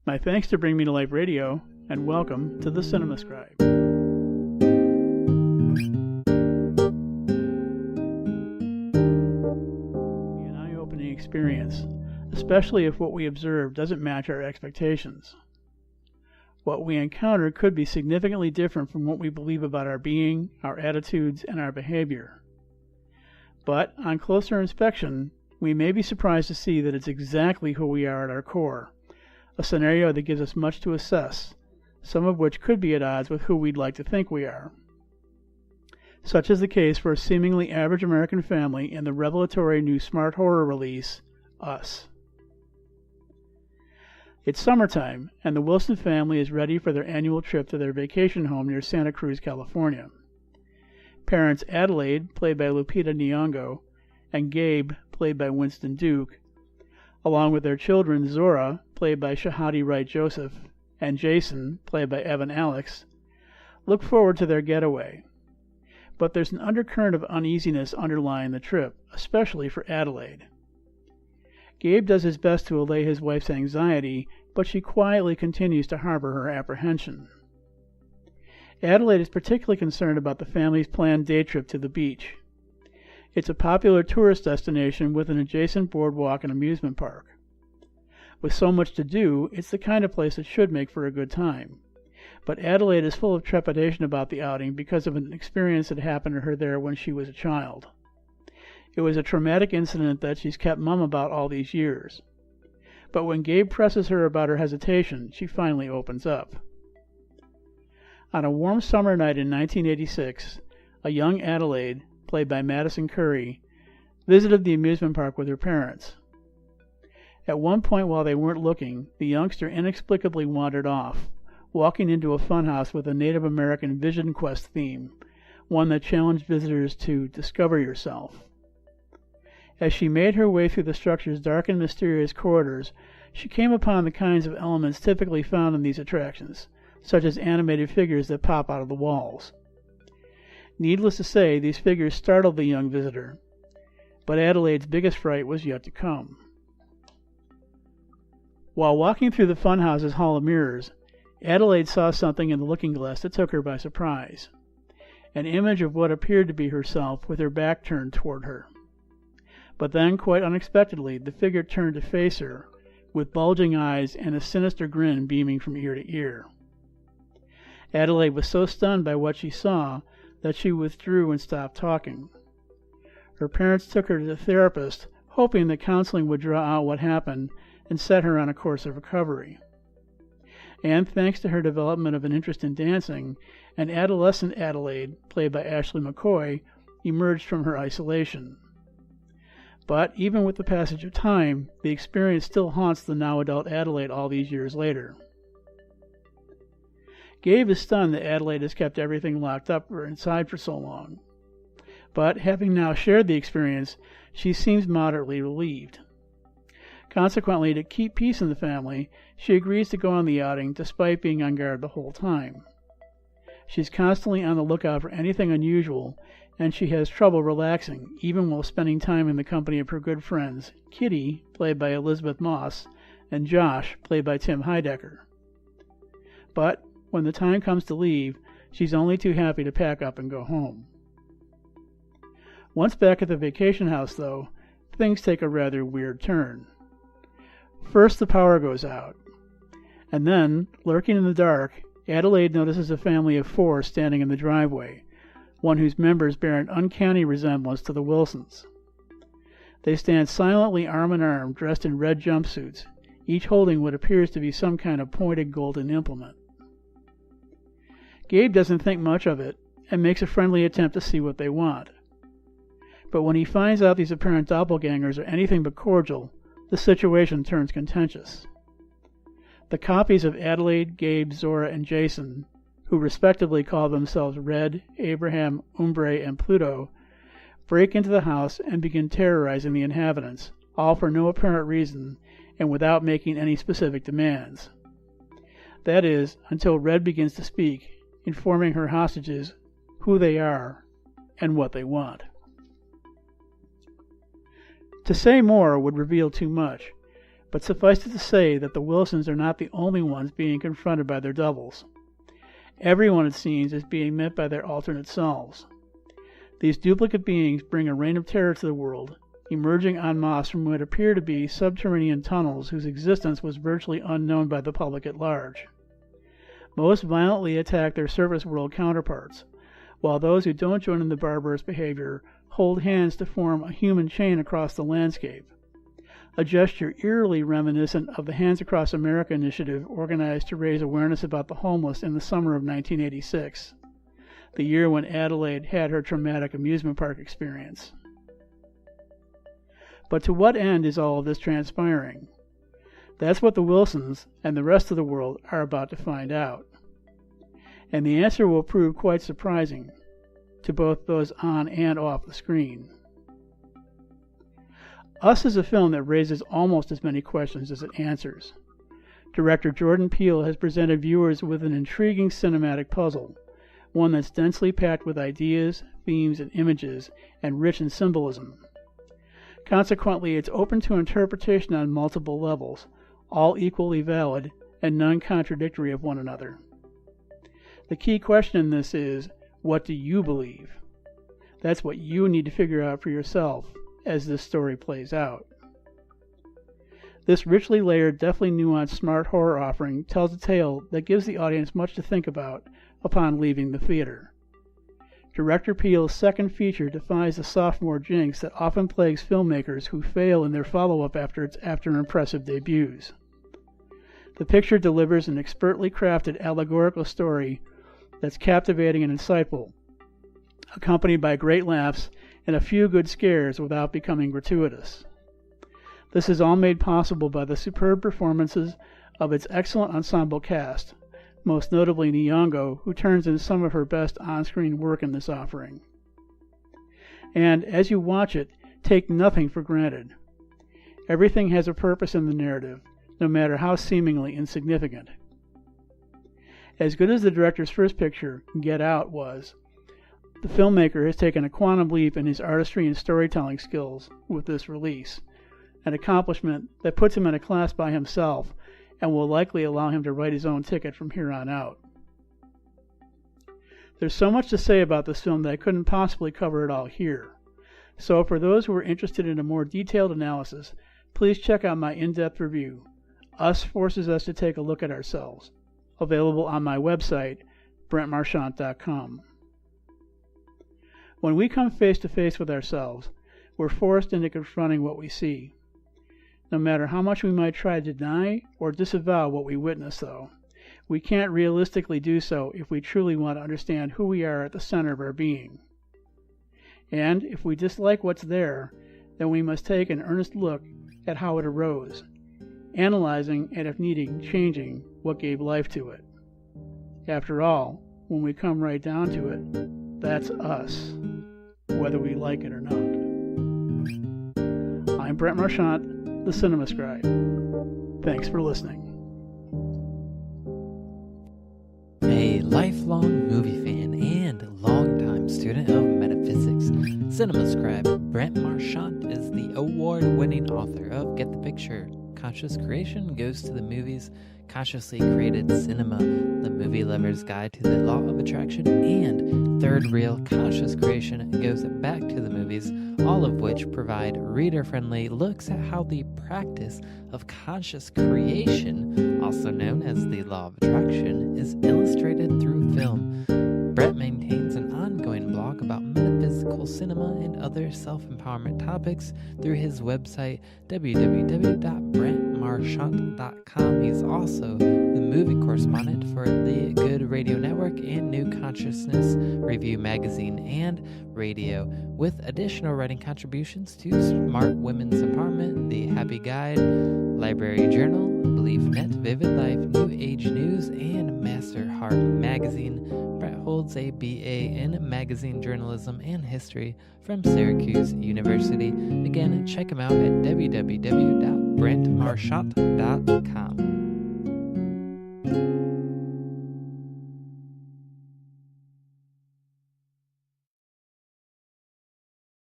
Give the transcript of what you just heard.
My thanks to Bring Me to Life Radio, and welcome to the Cinema Scribe. An eye-opening experience, especially if what we observe doesn't match our expectations. What we encounter could be significantly different from what we believe about our being, our attitudes, and our behavior. But on closer inspection, we may be surprised to see that it's exactly who we are at our core, a scenario that gives us much to assess, some of which could be at odds with who we'd like to think we are. Such is the case for a seemingly average American family in the revelatory new smart horror release, Us. It's summertime, and the Wilson family is ready for their annual trip to their vacation home near Santa Cruz, California. Parents Adelaide, played by Lupita Nyong'o, and Gabe, played by Winston Duke, along with their children Zora, played by Shahadi Wright Joseph, and Jason, played by Evan Alex, look forward to their getaway. But there's an undercurrent of uneasiness underlying the trip, especially for Adelaide. Gabe does his best to allay his wife's anxiety, but she quietly continues to harbor her apprehension. Adelaide is particularly concerned about the family's planned day trip to the beach. It's a popular tourist destination with an adjacent boardwalk and amusement park. With so much to do, it's the kind of place that should make for a good time. But Adelaide is full of trepidation about the outing because of an experience that happened to her there when she was a child. It was a traumatic incident that she's kept mum about all these years. But when Gabe presses her about her hesitation, she finally opens up. On a warm summer night in 1986, a young Adelaide, played by Madison Curry, visited the amusement park with her parents. At one point while they weren't looking, the youngster inexplicably wandered off, walking into a funhouse with a Native American Vision Quest theme, one that challenged visitors to discover yourself. As she made her way through the structure's dark and mysterious corridors, she came upon the kinds of elements typically found in these attractions, such as animated figures that pop out of the walls. Needless to say, these figures startled the young visitor, but Adelaide's biggest fright was yet to come. While walking through the funhouse's hall of mirrors, Adelaide saw something in the looking glass that took her by surprise, an image of what appeared to be herself with her back turned toward her. But then, quite unexpectedly, the figure turned to face her, with bulging eyes and a sinister grin beaming from ear to ear. Adelaide was so stunned by what she saw that she withdrew and stopped talking. Her parents took her to the therapist, hoping that counseling would draw out what happened and set her on a course of recovery. And thanks to her development of an interest in dancing, an adolescent Adelaide, played by Ashley McCoy, emerged from her isolation. But even with the passage of time, the experience still haunts the now-adult Adelaide all these years later. Gabe is stunned that Adelaide has kept everything locked up or inside for so long. But having now shared the experience, she seems moderately relieved. Consequently, to keep peace in the family, she agrees to go on the outing despite being on guard the whole time. She's constantly on the lookout for anything unusual, and she has trouble relaxing, even while spending time in the company of her good friends, Kitty, played by Elizabeth Moss, and Josh, played by Tim Heidecker. But when the time comes to leave, she's only too happy to pack up and go home. Once back at the vacation house, though, things take a rather weird turn. First, the power goes out, and then, lurking in the dark, Adelaide notices a family of 4 standing in the driveway, one whose members bear an uncanny resemblance to the Wilsons. They stand silently arm in arm, dressed in red jumpsuits, each holding what appears to be some kind of pointed golden implement. Gabe doesn't think much of it, and makes a friendly attempt to see what they want. But when he finds out these apparent doppelgangers are anything but cordial, the situation turns contentious. The copies of Adelaide, Gabe, Zora, and Jason, who respectively call themselves Red, Abraham, Umbre, and Pluto, break into the house and begin terrorizing the inhabitants, all for no apparent reason and without making any specific demands. That is, until Red begins to speak, informing her hostages who they are and what they want. To say more would reveal too much, but suffice it to say that the Wilsons are not the only ones being confronted by their doubles. Everyone, it seems, is being met by their alternate selves. These duplicate beings bring a reign of terror to the world, emerging en masse from what appear to be subterranean tunnels whose existence was virtually unknown by the public at large. Most violently attack their surface world counterparts, while those who don't join in the barbarous behavior hold hands to form a human chain across the landscape, a gesture eerily reminiscent of the Hands Across America initiative organized to raise awareness about the homeless in the summer of 1986, the year when Adelaide had her traumatic amusement park experience. But to what end is all of this transpiring? That's what the Wilsons and the rest of the world are about to find out. And the answer will prove quite surprising to both those on and off the screen. Us is a film that raises almost as many questions as it answers. Director Jordan Peele has presented viewers with an intriguing cinematic puzzle, one that's densely packed with ideas, themes, and images, and rich in symbolism. Consequently, it's open to interpretation on multiple levels, all equally valid and none contradictory of one another. The key question in this is, what do you believe? That's what you need to figure out for yourself as this story plays out. This richly layered, deftly nuanced, smart horror offering tells a tale that gives the audience much to think about upon leaving the theater. Director Peele's second feature defies the sophomore jinx that often plagues filmmakers who fail in their follow-up after impressive debuts. The picture delivers an expertly crafted allegorical story that's captivating and insightful, accompanied by great laughs and a few good scares without becoming gratuitous. This is all made possible by the superb performances of its excellent ensemble cast, most notably Nyong'o, who turns in some of her best on-screen work in this offering. And as you watch it, take nothing for granted. Everything has a purpose in the narrative, no matter how seemingly insignificant. As good as the director's first picture, Get Out, was, the filmmaker has taken a quantum leap in his artistry and storytelling skills with this release, an accomplishment that puts him in a class by himself and will likely allow him to write his own ticket from here on out. There's so much to say about this film that I couldn't possibly cover it all here. So for those who are interested in a more detailed analysis, please check out my in-depth review, Us Forces Us to Take a Look at Ourselves, available on my website, brentmarchant.com. When we come face to face with ourselves, we're forced into confronting what we see. No matter how much we might try to deny or disavow what we witness, though, we can't realistically do so if we truly want to understand who we are at the center of our being. And if we dislike what's there, then we must take an earnest look at how it arose, analyzing and, if needed, changing what gave life to it. After all, when we come right down to it, that's us, whether we like it or not. I'm Brent Marchant, the Cinema Scribe. Thanks for listening. A lifelong movie fan and longtime student of metaphysics, Cinema Scribe Brent Marchant is the award-winning author of Get the Picture, Conscious Creation Goes to the Movies, Consciously Created Cinema, The Movie Lover's Guide to the Law of Attraction, and Third Reel Conscious Creation Goes Back to the Movies, all of which provide reader-friendly looks at how the practice of conscious creation, also known as the Law of Attraction, is illustrated through film. Brett maintains an ongoing blog about metaphysical cinema and other self-empowerment topics through his website, www.brentmarchant.com. He's also the movie correspondent for the Good Radio Network and New Consciousness Review magazine and radio, with additional writing contributions to Smart Women's Empowerment, The Happy Guide, Library Journal, BeliefNet, Vivid Life, New Age News, and Master Heart Magazine. Brett holds a BA in Magazine Journalism and History from Syracuse University. Again, check him out at www.brentmarchant.com.